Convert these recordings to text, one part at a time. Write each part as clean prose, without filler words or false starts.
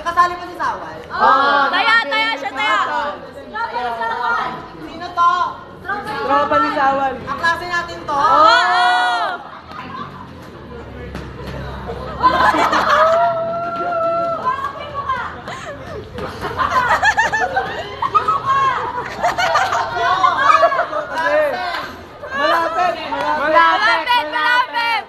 Nakasali mo si Sawal? Taya siya, taya. Sino to? Tropa ni Sawal. Ang klase natin to? Malapit! Malapit!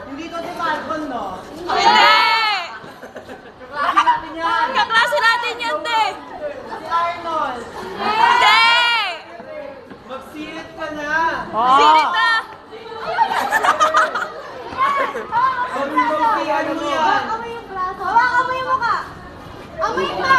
Hindi to si Falcon, no? Hindi! Klase natin yan. Kaklase natin yan, te! Si Arnold. Hindi! Magsirit ka na. Sirit na! Pagpagpihan mo yan. Hawakan mo yung mukha. Amoy na!